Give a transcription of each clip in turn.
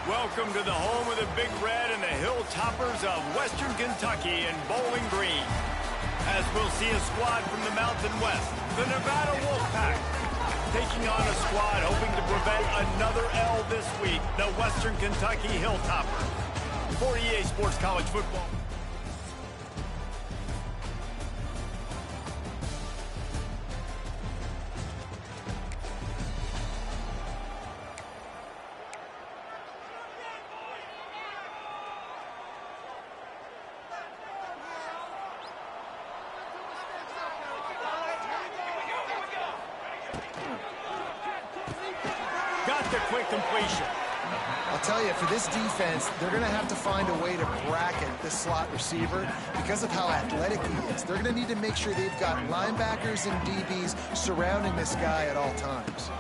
Welcome to the home of the Big Red and the Hilltoppers of Western Kentucky in Bowling Green. As we'll see a squad from the Mountain West, the Nevada Wolfpack, taking on a squad hoping to prevent another L this week, the Western Kentucky Hilltoppers. For EA Sports College Football. Got the quick completion. I'll tell you, for this defense, they're going to have to find a way to bracket this slot receiver because of how athletic he is. They're going to need to make sure they've got linebackers and DBs surrounding this guy at all times.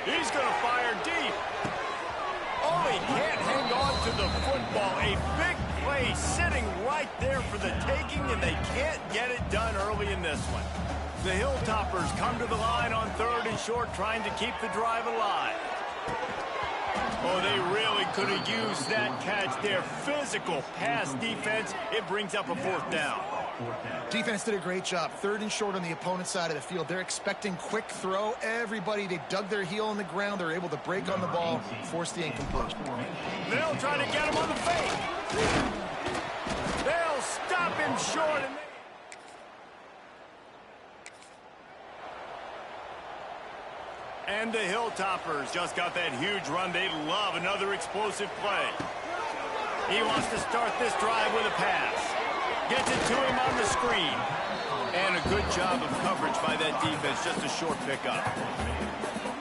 He's going to fire deep. Oh, he can't hang on to the football. A big play sitting right there for the taking, and they can't get it done early in this one. The Hilltoppers come to the line on 3rd and short, trying to keep the drive alive. Oh, they really could have used that catch there. Physical pass defense. It brings up a 4th down. Defense did a great job. 3rd and short on the opponent's side of the field. They're expecting quick throw. Everybody, they dug their heel on the ground. They're able to break on the ball, force the incompletion. They'll try to get him on the fake. They'll stop him short. And the Hilltoppers just got that huge run. They love another explosive play. He wants to start this drive with a pass. Gets it to him on the screen. And a good job of coverage by that defense. Just a short pickup.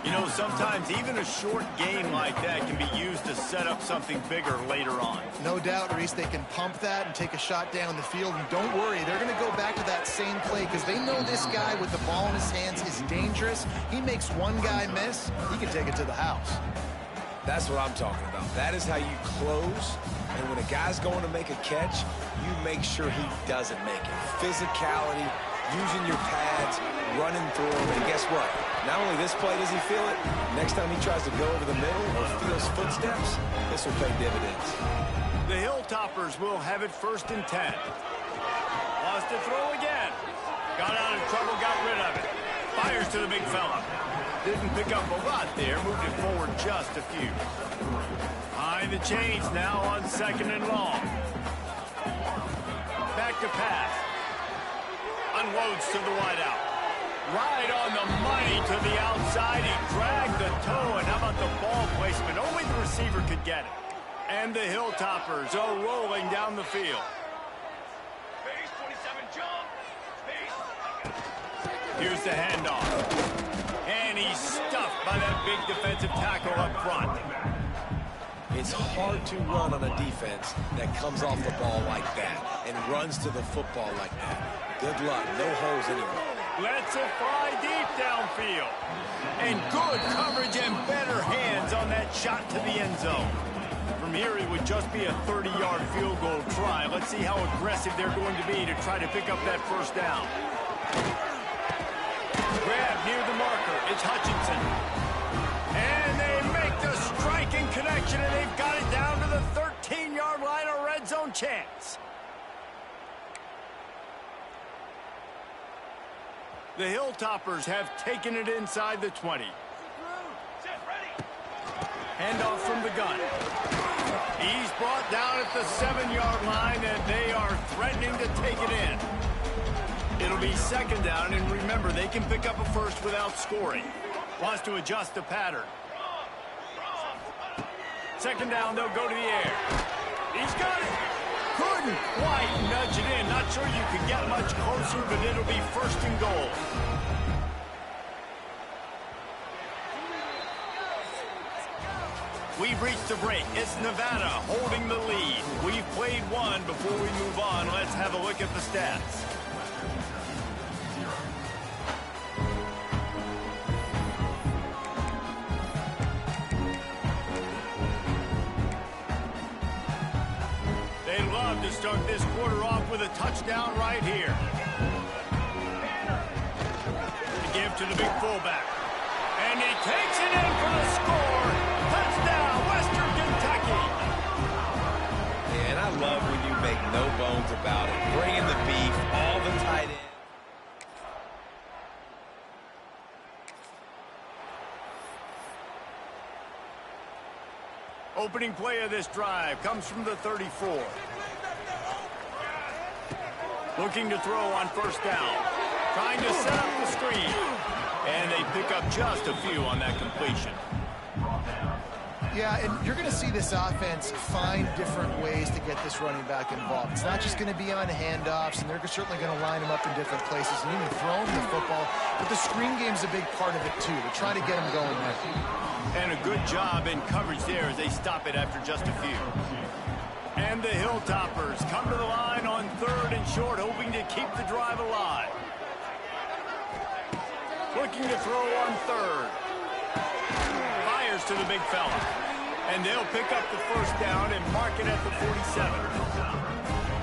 You know, sometimes even a short gain like that can be used to set up something bigger later on. No doubt, Reese, they can pump that and take a shot down the field. And don't worry, they're going to go back to that same play because they know this guy with the ball in his hands is dangerous. He makes one guy miss, he can take it to the house. That's what I'm talking about. That is how you close. And when a guy's going to make a catch, you make sure he doesn't make it. Physicality, using your pads, running through him. And guess what? Not only this play does he feel it, next time he tries to go over the middle or feels footsteps, this will pay dividends. The Hilltoppers will have it 1st and 10. Wants to throw again. Got out of trouble, got rid of it. Fires to the big fella. Didn't pick up a lot there, moved it forward just a few. Behind the chains now on 2nd and long. Back to pass. Unloads to the wideout. Right on the money to the outside. He dragged the toe, and how about the ball placement? Only the receiver could get it. And the Hilltoppers are rolling down the field. Base 27 jump. Base. Here's the handoff. And he's stuffed by that big defensive tackle up front. It's hard to run on a defense that comes off the ball like that and runs to the football like that. Good luck. No holes anywhere. Lets it fly deep downfield. And good coverage and better hands on that shot to the end zone. From here, it would just be a 30-yard field goal try. Let's see how aggressive they're going to be to try to pick up that 1st down. Grab near the marker. It's Hutchinson. And they make the striking connection, and they've got it down to the 13-yard line, a red zone chance. The Hilltoppers have taken it inside the 20. Handoff from the gun. He's brought down at the 7-yard line, and they are threatening to take it in. It'll be 2nd down, and remember, they can pick up a 1st without scoring. Wants to adjust the pattern. 2nd down, they'll go to the air. He's got it. Couldn't quite nudge it in. Not sure you could get much closer, but it'll be 1st and goal. We've reached a break. It's Nevada holding the lead. We've played one. Before we move on, let's have a look at the stats. They'd love to start this quarter off with a touchdown right here. To give to the big fullback. And he takes it in for the score. about it. Bringing the beef, all the tight end. Opening play of this drive comes from the 34. Looking to throw on first down. Trying to set up the screen. And they pick up just a few on that completion. Yeah, and you're going to see this offense find different ways to get this running back involved. It's not just going to be on handoffs, and they're certainly going to line him up in different places and even throw him the football. But the screen game's a big part of it, too. They're trying to get him going there. And a good job in coverage there as they stop it after just a few. And the Hilltoppers come to the line on 3rd and short, hoping to keep the drive alive. Looking to throw on 3rd. Fires to the big fella. And they'll pick up the first down and mark it at the 47.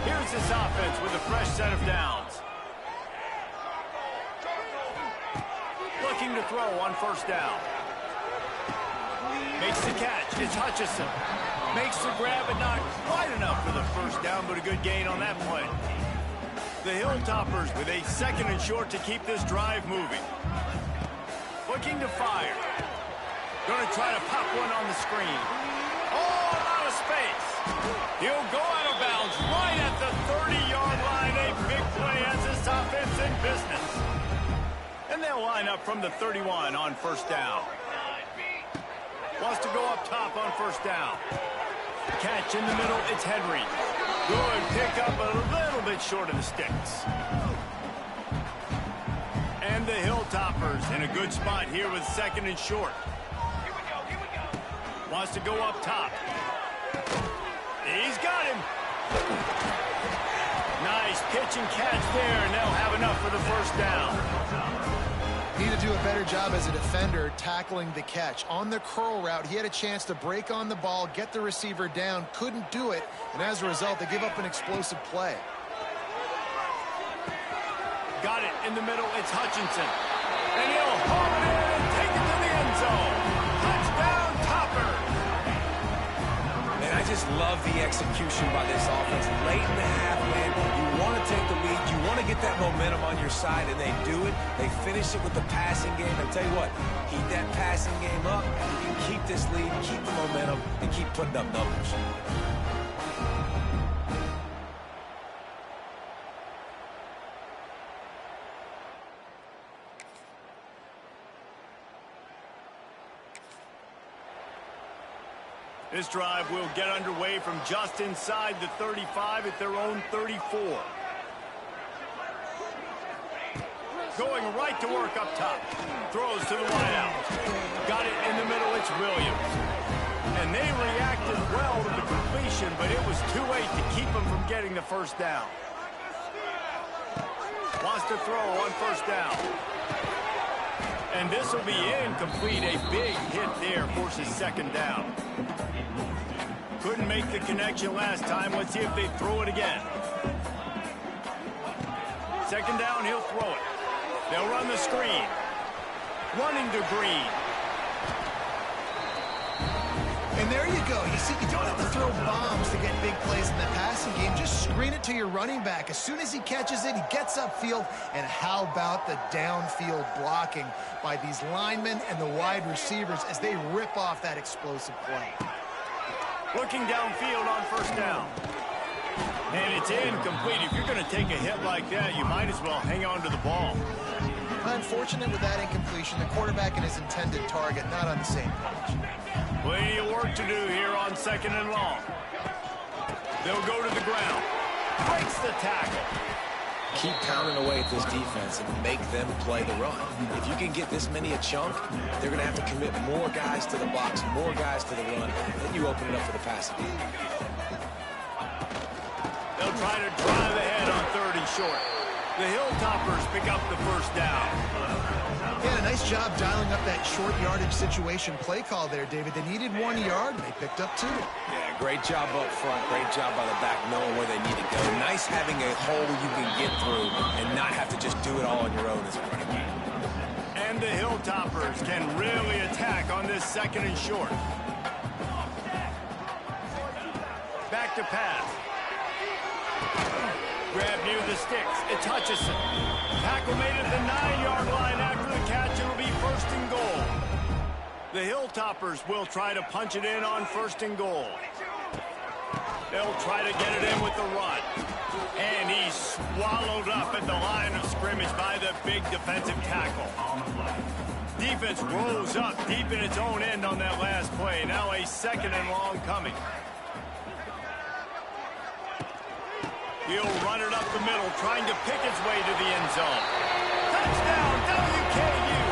Here's this offense with a fresh set of downs. Looking to throw on first down. Makes the catch. It's Hutchinson. Makes the grab, but not quite enough for the first down, but a good gain on that play. The Hilltoppers with a 2nd and short to keep this drive moving. Looking to fire. Going to try to pop one on the screen. Oh, a lot of space. He'll go out of bounds right at the 30-yard line. A big play as this offense in business. And they'll line up from the 31 on first down. Wants to go up top on first down. Catch in the middle, it's Henry. Good pick up, a little bit short of the sticks. And the Hilltoppers in a good spot here with 2nd and short. Wants to go up top. He's got him. Nice pitch and catch there, and they'll have enough for the first down. Need to do a better job as a defender tackling the catch. On the curl route, he had a chance to break on the ball, get the receiver down, couldn't do it, and as a result, they give up an explosive play. Got it in the middle, it's Hutchinson. And he'll haul it in and take it to the end zone. Touchdown, Topper. Man, I just love the execution by this offense. Late in the half, man, you want to take the lead, you want to get that momentum on your side, and they do it. They finish it with the passing game. I tell you what, keep that passing game up. You can keep this lead, keep the momentum, and keep putting up numbers. This drive will get underway from just inside the 35 at their own 34. Going right to work up top. Throws to the wideout. Got it in the middle, it's Williams. And they reacted well to the completion, but it was too late to keep them from getting the first down. Wants to throw on first down. And this will be incomplete. A big hit there forces 2nd down. Couldn't make the connection last time. Let's see if they throw it again. 2nd down, he'll throw it. They'll run the screen. Running to Green. And there you go. You see, you don't have to throw bombs to get big plays in the passing game. Just screen it to your running back. As soon as he catches it, he gets upfield. And how about the downfield blocking by these linemen and the wide receivers as they rip off that explosive play. Looking downfield on first down. And it's incomplete. If you're going to take a hit like that, you might as well hang on to the ball. Unfortunate with that incompletion. The quarterback and his intended target not on the same page. Plenty of work to do here on 2nd and long. They'll go to the ground. Breaks the tackle. Keep pounding away at this defense and make them play the run. If you can get this many a chunk, they're going to have to commit more guys to the box, more guys to the run, then you open it up for the passing game. They'll try to drive ahead on 3rd and short. The Hilltoppers pick up the first down. Yeah, nice job dialing up that short yardage situation play call there, David. They needed 1 yard, and they picked up 2. Yeah, great job up front. Great job by the back knowing where they need to go. Nice having a hole you can get through and not have to just do it all on your own as a running back. And the Hilltoppers can really attack on this 2nd and short. Back to pass. grab near the sticks. It's Hutchison. Tackle made at the 9-yard line after the catch. It'll be 1st and goal. The Hilltoppers will try to punch it in on 1st and goal. They'll try to get it in with the run. And he's swallowed up at the line of scrimmage by the big defensive tackle. Defense rose up deep in its own end on that last play. Now a 2nd and long coming. He'll run it up the middle, trying to pick its way to the end zone. Touchdown, WKU!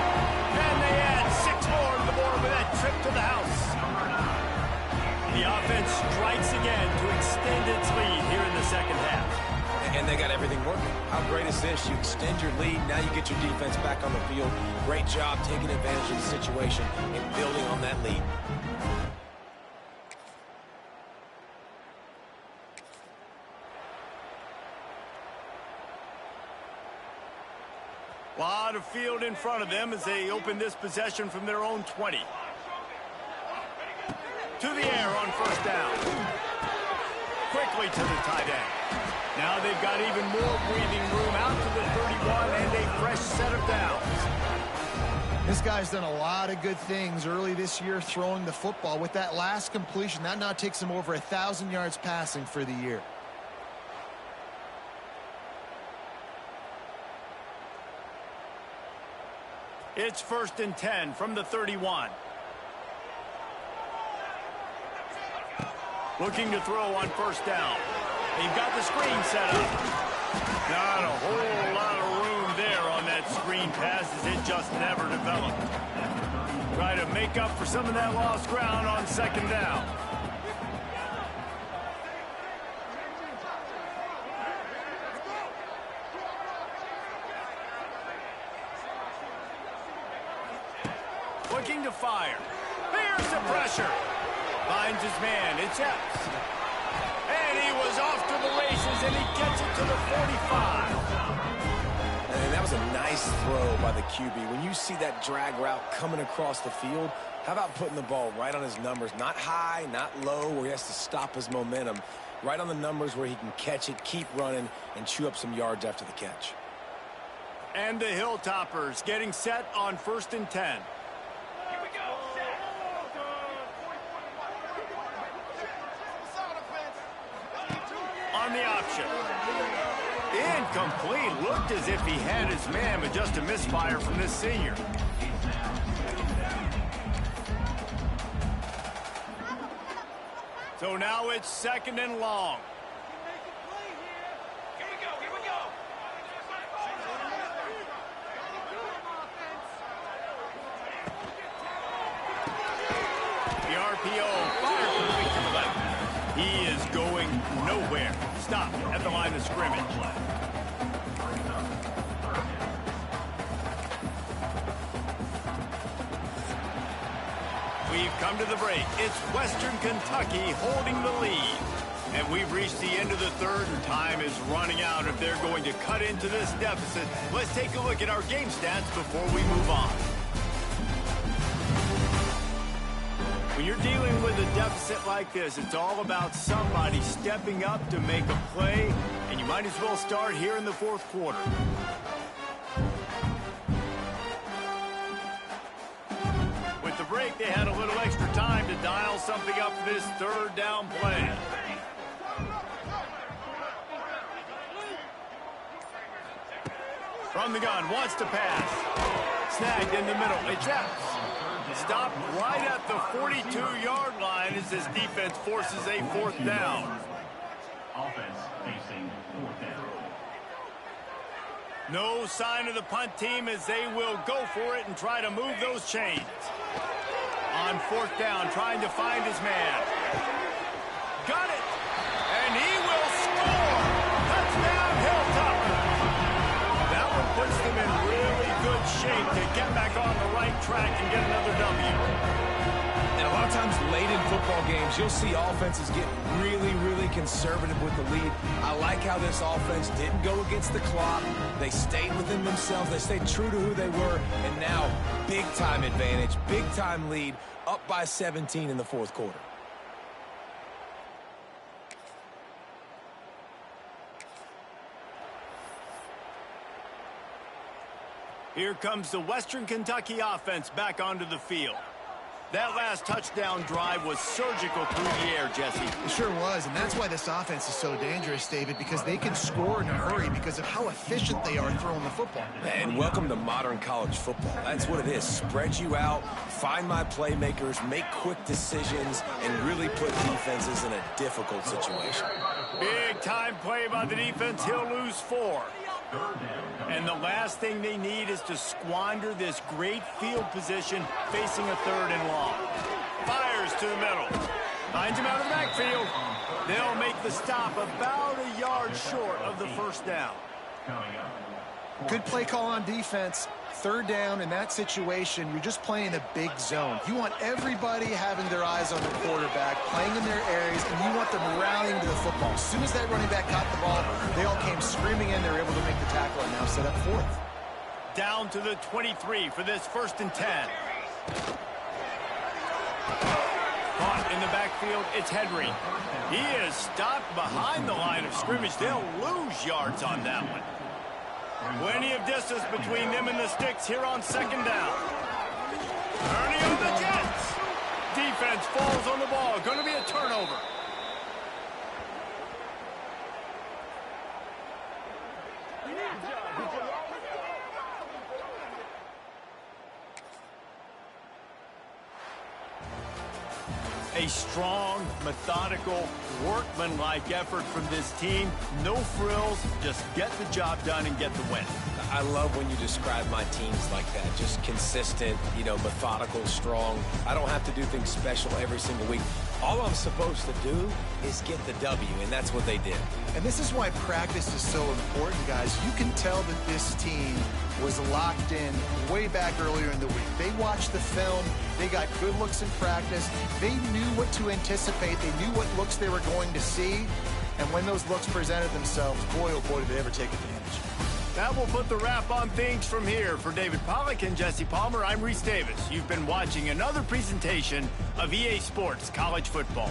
And they add 6 more to the board with that trip to the house. The offense strikes again to extend its lead here in the 2nd half. And they got everything working. How great is this? You extend your lead, now you get your defense back on the field. Great job taking advantage of the situation and building on that lead. A lot of field in front of them as they open this possession from their own 20. To the air on 1st down. Quickly to the tight end. Now they've got even more breathing room out to the 31 and a fresh set of downs. This guy's done a lot of good things early this year throwing the football. With that last completion, that now takes him over 1,000 yards passing for the year. It's 1st and 10 from the 31. Looking to throw on 1st down. They've got the screen set up. Not a whole lot of room there on that screen pass as it just never developed. Try to make up for some of that lost ground on 2nd down. Looking to fire. There's the pressure. Finds his man. It's Epps. And he was off to the races, and he gets it to the 45. And that was a nice throw by the QB. When you see that drag route coming across the field, how about putting the ball right on his numbers? Not high, not low, where he has to stop his momentum. Right on the numbers where he can catch it, keep running, and chew up some yards after the catch. And the Hilltoppers getting set on 1st and 10. On the option. Incomplete. Looked as if he had his man, but just a misfire from this senior. So now it's 2nd and long. Here we go, here we go. The RPO fired quickly to the left. He is going nowhere. Stop at the line of scrimmage. We've come to the break. It's Western Kentucky holding the lead. And we've reached the end of the 3rd, and time is running out if they're going to cut into this deficit. Let's take a look at our game stats before we move on. When you're dealing with a deficit like this, it's all about somebody stepping up to make a play, and you might as well start here in the 4th quarter. With the break, they had a little extra time to dial something up for this 3rd down play. From the gun, wants to pass. Snagged in the middle. It's Epps. Stopped right at the 42-yard line as this defense forces a 4th down. Offense facing 4th down. No sign of the punt team as they will go for it and try to move those chains. On 4th down, trying to find his man. Got it! And he will score! Touchdown, Hilltoppers! That one puts them in really good shape to get back on the right track and get another W. And a lot of times late in football games, you'll see offenses get really, really conservative with the lead. I like how this offense didn't go against the clock. They stayed within themselves. They stayed true to who they were. And now, big-time advantage, big-time lead, up by 17 in the 4th quarter. Here comes the Western Kentucky offense back onto the field. That last touchdown drive was surgical through the air, Jesse. It sure was, and that's why this offense is so dangerous, David, because they can score in a hurry because of how efficient they are throwing the football. And welcome to modern college football. That's what it is. Spread you out, find my playmakers, make quick decisions, and really put defenses in a difficult situation. Big-time play by the defense. He'll lose 4. And the last thing they need is to squander this great field position facing a 3rd and long. Fires to the middle. Finds him out of the backfield. They'll make the stop about a yard short of the first down. Good play call on defense. 3rd down in that situation, you're just playing a big zone. You want everybody having their eyes on the quarterback, playing in their areas, and you want them rallying to the football. As soon as that running back caught the ball, they all came screaming in. They were able to make the tackle and now set up 4th. Down to the 23 for this 1st and 10. Caught in the backfield, it's Henry. He is stopped behind the line of scrimmage. They'll lose yards on that one. Plenty of distance between them and the sticks here on 2nd down. Ernie on the Jets. Defense falls on the ball. Going to be a turnover. A strong, methodical, workmanlike effort from this team. No frills, just get the job done and get the win. I love when you describe my teams like that. Just consistent, methodical, strong. I don't have to do things special every single week. All I'm supposed to do is get the W, and that's what they did. And this is why practice is so important, guys. You can tell that this team was locked in way back earlier in the week. They watched the film. They got good looks in practice. They knew what to anticipate. They knew what looks they were going to see. And when those looks presented themselves, boy, oh boy, did they ever take advantage. That will put the wrap on things from here. For David Pollack and Jesse Palmer, I'm Reese Davis. You've been watching another presentation of EA Sports College Football.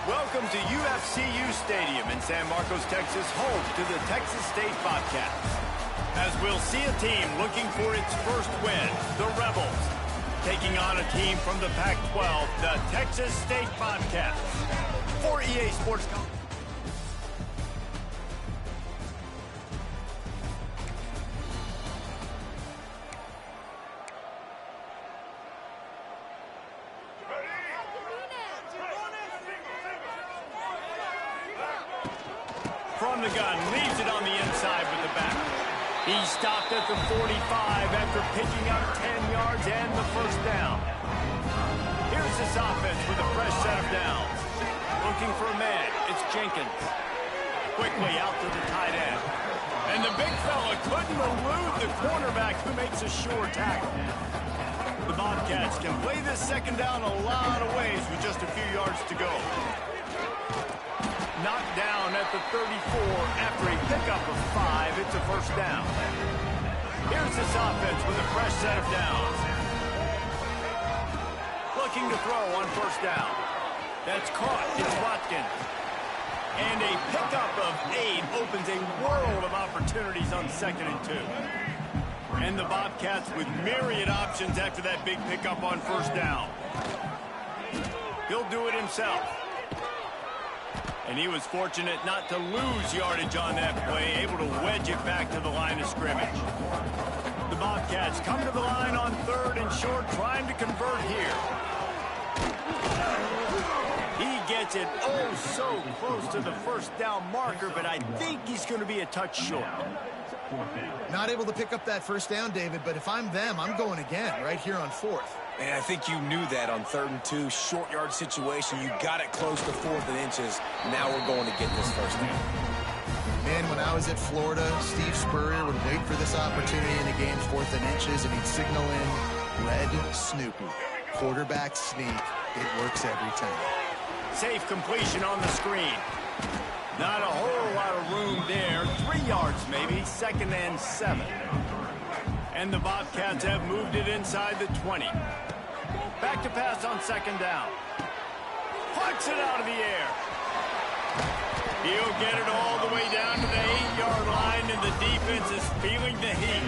Welcome to UFCU Stadium in San Marcos, Texas, home to the Texas State Bobcats. As we'll see a team looking for its first win, the Rebels, taking on a team from the Pac-12, the Texas State Bobcats. For EA Sports. From the gun, leaves it on the inside with the back. He stopped at the 45 after picking up 10 yards and the first down. Here's this offense with a fresh set of downs. Looking for a man, it's Jenkins. Quickly out to the tight end. And the big fella couldn't elude the cornerback who makes a sure tackle. The Bobcats can play this second down a lot of ways with just a few yards to go. Knocked down at the 34 after a pickup of 5. It's a first down. Here's this offense with a fresh set of downs. Looking to throw on first down. That's caught. It's Watkins. And a pickup of 8 opens a world of opportunities on 2nd and 2. And the Bobcats with myriad options after that big pickup on first down. He'll do it himself. And he was fortunate not to lose yardage on that play, able to wedge it back to the line of scrimmage. The Bobcats come to the line on 3rd and short, trying to convert here. He gets it oh so close to the first down marker, but I think he's going to be a touch short. Not able to pick up that first down, David, but if I'm them, I'm going again right here on 4th. And I think you knew that on 3rd and 2, short yard situation. You got it close to 4th and inches. Now we're going to get this first down. Man, when I was at Florida, Steve Spurrier would wait for this opportunity in the game's 4th and inches, and he'd signal in Red Snoopy. Quarterback sneak. It works every time. Safe completion on the screen. Not a whole lot of room there. 3 yards maybe, 2nd and 7. And the Bobcats have moved it inside the 20. Back to pass on 2nd down. Plucks it out of the air. He'll get it all the way down to the 8-yard line, and the defense is feeling the heat.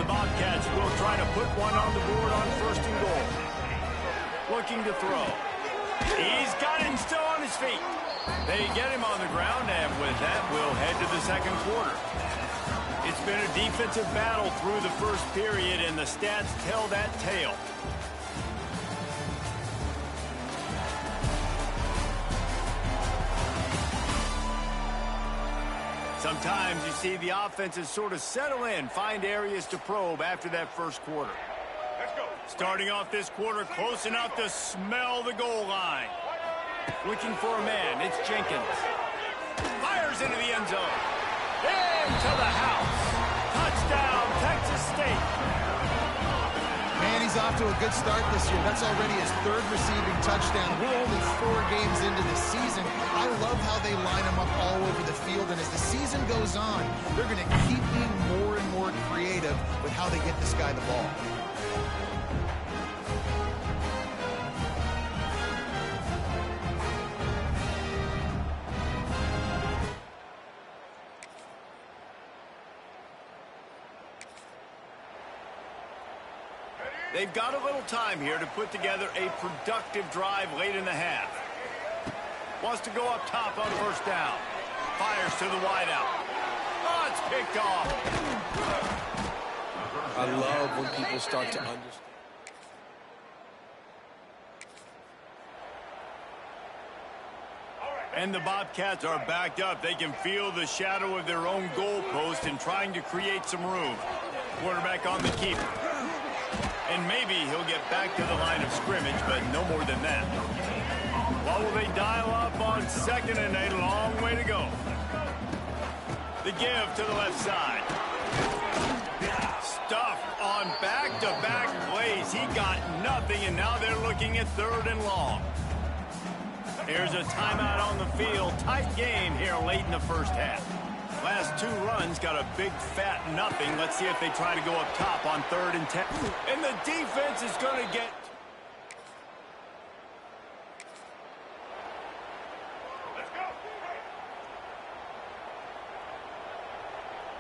The Bobcats will try to put one on the board on 1st and goal. Looking to throw. He's got him still on his feet. They get him on the ground, and with that, we'll head to the 2nd quarter. It's been a defensive battle through the first period, and the stats tell that tale. Sometimes you see the offenses sort of settle in, find areas to probe after that first quarter. Let's go. Starting off this quarter close enough to smell the goal line. Looking for a man, it's Jenkins. Fires into the end zone. Into the house. Touchdown, Texas State. Man, he's off to a good start this year. That's already his 3rd receiving touchdown. We're only 4 games into the season. I love how they line him up all over the field, and as the season goes on, they're going to keep being more and more creative with how they get this guy the ball. They've got a little time here to put together a productive drive late in the half. Wants to go up top on 1st down. Fires to the wideout. Oh, it's picked off. I love when people start to understand. And the Bobcats are backed up. They can feel the shadow of their own goalpost and trying to create some room. Quarterback on the keeper. And maybe he'll get back to the line of scrimmage, but no more than that. What will they dial up on 2nd and a long way to go? The give to the left side. Stuffed on back-to-back plays. He got nothing, and now they're looking at 3rd and long. Here's a timeout on the field. Tight game here late in the first half. Last 2 runs got a big fat nothing. Let's see if they try to go up top on 3rd and 10. And the defense is going to get... Let's go.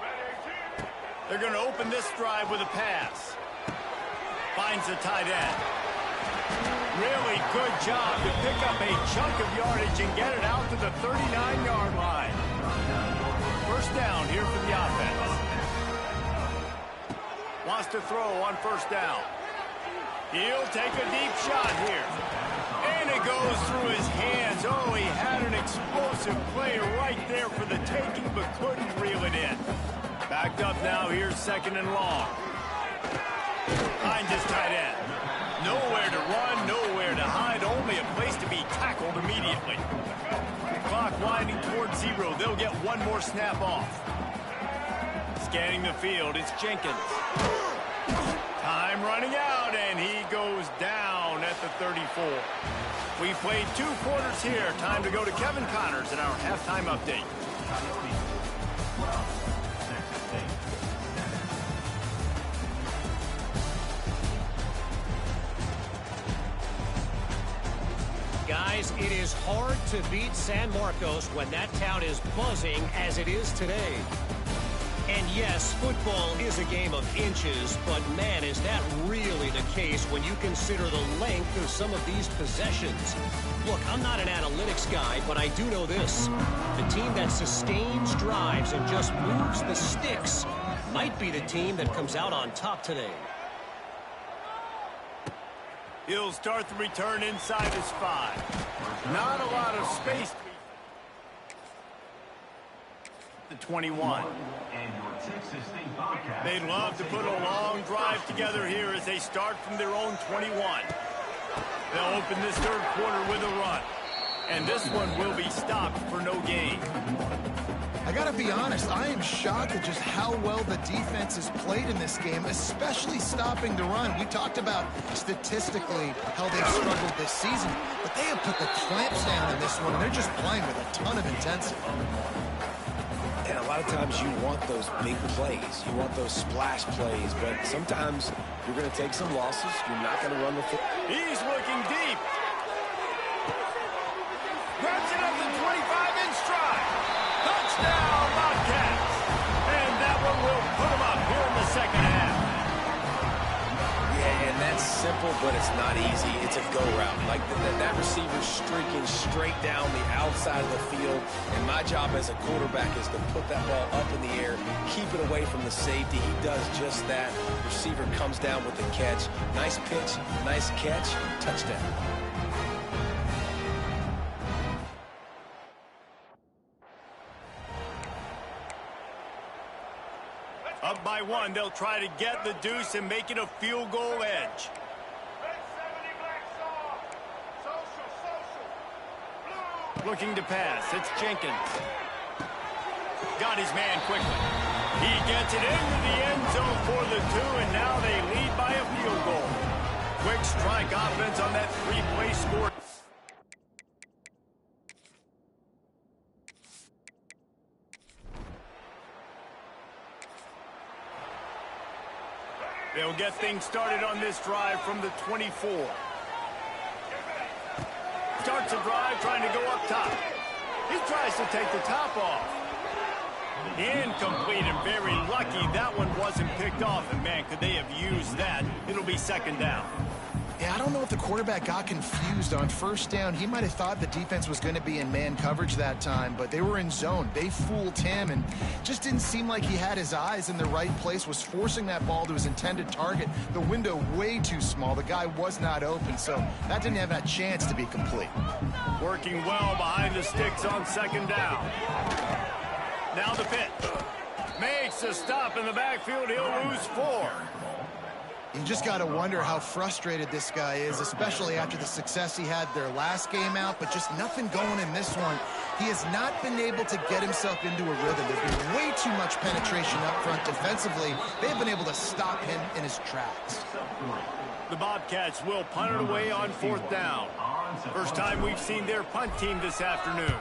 Ready, team. They're going to open this drive with a pass. Finds the tight end. Really good job to pick up a chunk of yardage and get it out to the 39-yard line. First down here for the offense. Wants to throw on first down. He'll take a deep shot here. And it goes through his hands. Oh, he had an explosive play right there for the taking, but couldn't reel it in. Backed up now. Here's second and long. Finds his tight end. Nowhere to run, nowhere to hide, only a place to be tackled immediately. Clock winding towards 0. They'll get one more snap off. Scanning the field, it's Jenkins. Time running out, and he goes down at the 34. We played 2 quarters here. Time to go to Kevin Connors in our halftime update. Guys, it is hard to beat San Marcos when that town is buzzing as it is today. And yes, football is a game of inches, but man, is that really the case when you consider the length of some of these possessions. Look, I'm not an analytics guy, but I do know this. The team that sustains drives and just moves the sticks might be the team that comes out on top today. He'll start the return inside his 5. Not a lot of space. The 21. They'd love to put a long drive together here as they start from their own 21. They'll open this third quarter with a run. And this one will be stopped for no gain. I gotta be honest, I am shocked at just how well the defense has played in this game, especially stopping the run. We talked about statistically how they've struggled this season, but they have put the clamps down in this one, and they're just playing with a ton of intensity. And a lot of times you want those big plays. You want those splash plays, but sometimes you're going to take some losses. You're not going to run the football. He's looking deep. Grabs it up the 25 in stride. Touchdown, Bobcats. And that one will put them up here in the second half. Yeah, and that's simple, but it's not easy. It's a go route. Like that receiver's streaking straight down the outside of the field, and my job as a quarterback is to put that ball up in the air, keep it away from the safety. He does just that. Receiver comes down with the catch. Nice pitch, nice catch, touchdown. Up by 1, they'll try to get the deuce and make it a field goal edge. Looking to pass, it's Jenkins. Got his man quickly. He gets it into the end zone for the 2, and now they lead by a field goal. Quick strike offense on that 3-play score. They'll get things started on this drive from the 24. Starts a drive trying to go up top. He tries to take the top off. Incomplete, and very lucky that one wasn't picked off. And man, could they have used that? It'll be second down. Yeah, I don't know if the quarterback got confused on first down. He might have thought the defense was going to be in man coverage that time, but they were in zone. They fooled him, and just didn't seem like he had his eyes in the right place, was forcing that ball to his intended target. The window way too small. The guy was not open, so that didn't have that chance to be complete. Working well behind the sticks on second down. Now the pitch. Makes a stop in the backfield. He'll lose 4. You just got to wonder how frustrated this guy is, especially after the success he had their last game out, but just nothing going in this one. He has not been able to get himself into a rhythm. There's been way too much penetration up front defensively. They've been able to stop him in his tracks. The Bobcats will punt it away on 4th down. First time we've seen their punt team this afternoon.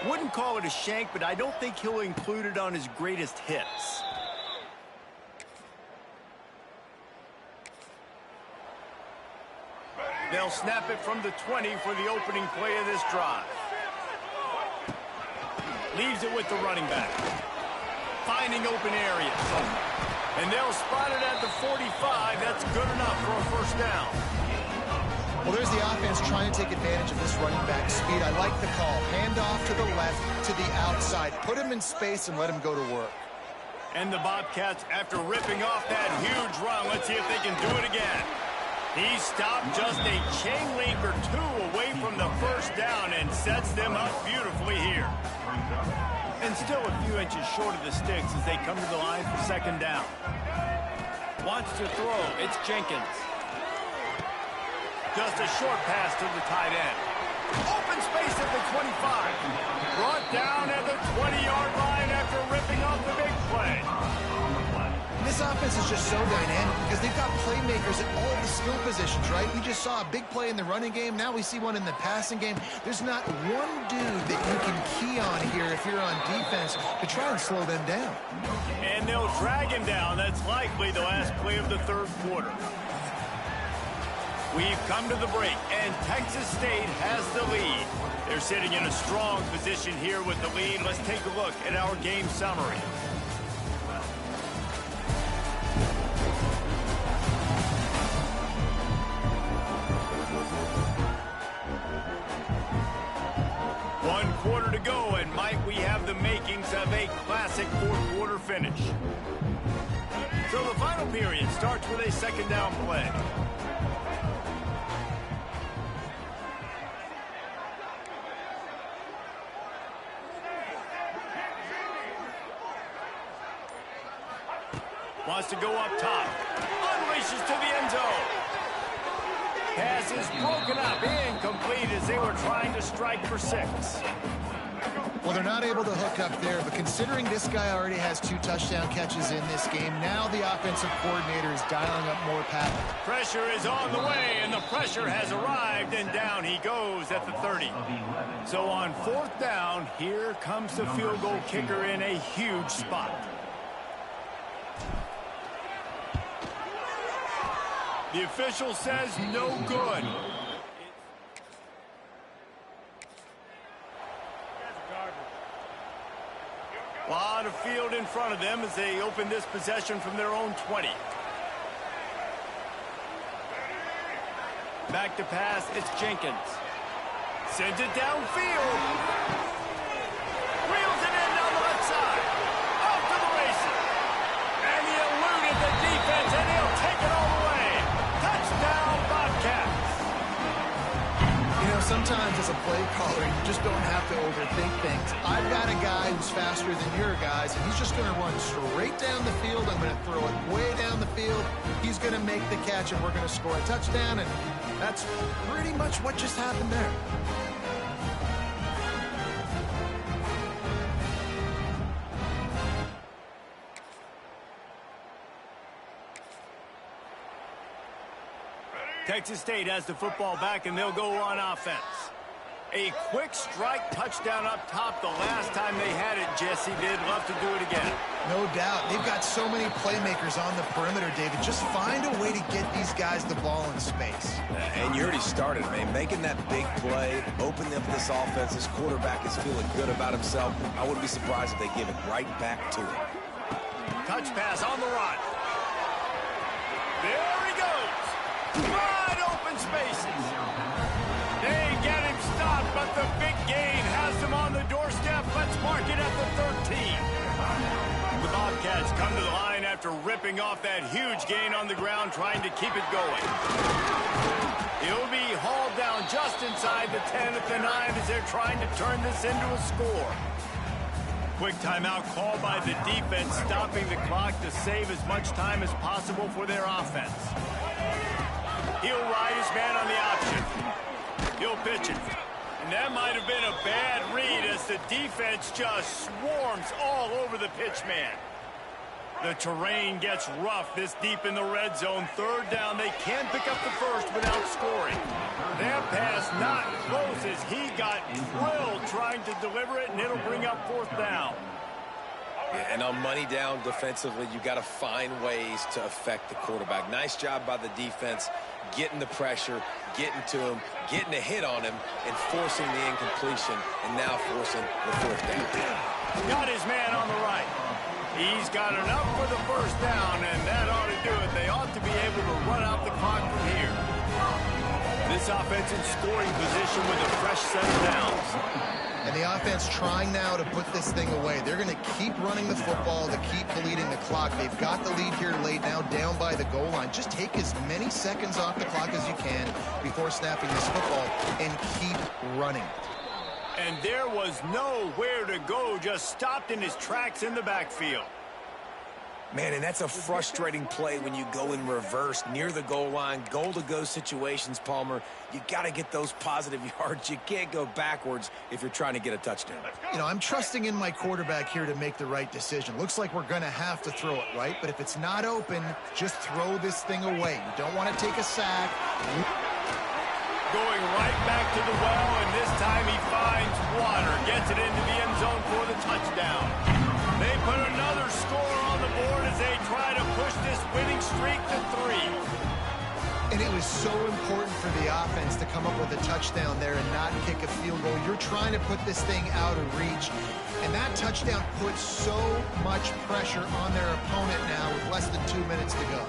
Wouldn't call it a shank, but I don't think he'll include it on his greatest hits. They'll snap it from the 20 for the opening play of this drive. Leaves it with the running back. finding open areas. And they'll spot it at the 45. That's good enough for a first down. Well, there's the offense trying to take advantage of this running back speed. I like the call. Hand off to the left, to the outside. Put him in space and let him go to work. And the Bobcats, after ripping off that huge run, let's see if they can do it again. He stopped just a chain link or two away from the first down and sets them up beautifully here. And still a few inches short of the sticks as they come to the line for second down. Wants to throw. It's Jenkins. Just a short pass to the tight end. Open space at the 25. Brought down at the 20-yard line after ripping off the big play. This offense is just so dynamic because they've got playmakers at all the skill positions, right? We just saw a big play in the running game. Now we see one in the passing game. There's not one dude that you can key on here if you're on defense to try and slow them down. And they'll drag him down. That's likely the last play of the third quarter. We've come to the break, and Texas State has the lead. They're sitting in a strong position here with the lead. Let's take a look at our game summary. One quarter to go, and might we have the makings of a classic fourth quarter finish. So the final period starts with a second down play. Wants to go up top. Unleashes to the end zone. Pass is broken up. Incomplete as they were trying to strike for 6. Well, they're not able to hook up there, but considering this guy already has 2 touchdown catches in this game, now the offensive coordinator is dialing up more pattern. Pressure is on the way, and the pressure has arrived, and down he goes at the 30. So on fourth down, here comes the field goal kicker in a huge spot. The official says no good. A lot of field in front of them as they open this possession from their own 20. Back to pass, it's Jenkins. Sends it downfield. Reels it in down the left side. Off to the races. And he eluded the defense, and he'll take it all the way. Touchdown, Bobcats. You know, sometimes as a play caller, you just don't have to overthink things. I've got a guy who's faster than your guys, and he's just going to run straight down the field. I'm going to throw it way down the field. He's going to make the catch, and we're going to score a touchdown, and that's pretty much what just happened there. Texas State has the football back, and they'll go on offense. A quick strike touchdown up top the last time they had it, Jesse. They'd love to do it again. No doubt. They've got so many playmakers on the perimeter, David. Just find a way to get these guys the ball in space. And you already started, man. Making that big play, opening up this offense. This quarterback is feeling good about himself. I wouldn't be surprised if they give it right back to him. Touch pass on the run. There he goes. Wide open spaces. They get him stopped, but the big gain has him on the doorstep. Let's mark it at the 13. The Bobcats come to the line after ripping off that huge gain on the ground, trying to keep it going. He'll be hauled down just inside the 10 at the 9 as they're trying to turn this into a score. Quick timeout called by the defense, stopping the clock to save as much time as possible for their offense. He'll ride his man on the option. He'll pitch it. And that might have been a bad read as the defense just swarms all over the pitch man. The terrain gets rough this deep in the red zone. Third down, they can't pick up the first without scoring. That pass not close as he got drilled trying to deliver it, and it'll bring up fourth down. And on money down defensively, you got to find ways to affect the quarterback. Nice job by the defense, getting the pressure, getting to him, getting a hit on him, and forcing the incompletion, and now forcing the fourth down. Got his man on the right. He's got enough for the first down, and that ought to do it. They ought to be able to run out the clock from here. This offense in scoring position with a fresh set of downs. And the offense trying now to put this thing away. They're going to keep running the football to keep bleeding the clock. They've got the lead here late now down by the goal line. Just take as many seconds off the clock as you can before snapping this football and keep running. And there was nowhere to go, just stopped in his tracks in the backfield. Man, and that's a frustrating play when you go in reverse near the goal line, goal-to-go situations, Palmer. You got to get those positive yards. You can't go backwards if you're trying to get a touchdown. You know, I'm trusting in my quarterback here to make the right decision. Looks like we're going to have to throw it, right? But if it's not open, just throw this thing away. You don't want to take a sack. Going right back to the well, and this time he finds water. Gets it into the end zone for the touchdown. They put another score on the board as they try to push this winning streak to 3. And it was so important for the offense to come up with a touchdown there and not kick a field goal. You're trying to put this thing out of reach. And that touchdown puts so much pressure on their opponent now with less than 2 minutes to go.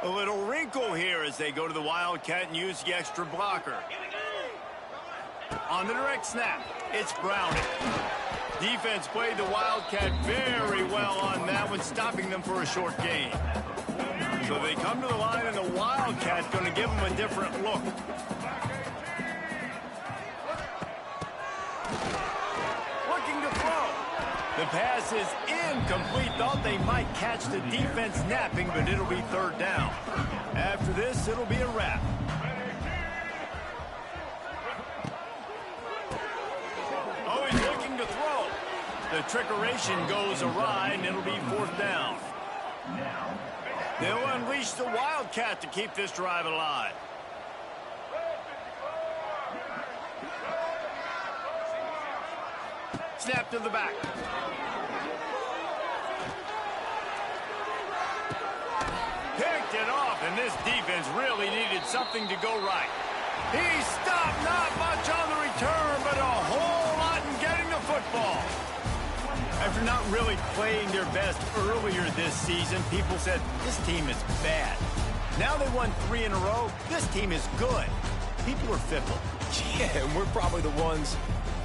A little wrinkle here as they go to the Wildcat and use the extra blocker. On the direct snap, it's Browning. Defense played the Wildcat very well on that one, stopping them for a short gain. So they come to the line, and the Wildcat's going to give them a different look. Looking to throw. The pass is incomplete. Thought they might catch the defense napping, but it'll be third down. After this, it'll be a wrap. Oh, he's looking to throw. The trickeration goes awry, and it'll be fourth down. They'll unleash the Wildcat to keep this drive alive. Snap to the back. Picked it off, and this defense really needed something to go right. He stopped, not much on the return, but a whole lot in getting the football. After not really playing their best earlier this season, people said, this team is bad. Now they won 3 in a row. This team is good. People were fickle. Yeah, and we're probably the ones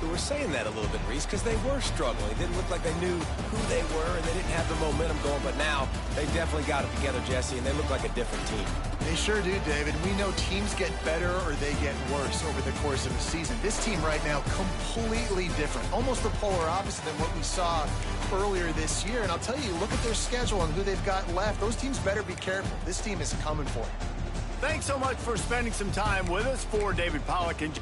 who were saying that a little bit, Reese, because they were struggling. It didn't look like they knew who they were, and they didn't have the momentum going. But now they definitely got it together, Jesse, and they look like a different team. They sure do, David. We know teams get better or they get worse over the course of a season. This team right now, completely different. Almost the polar opposite than what we saw earlier this year. And I'll tell you, look at their schedule and who they've got left. Those teams better be careful. This team is coming for you. Thanks so much for spending some time with us. For David Pollack and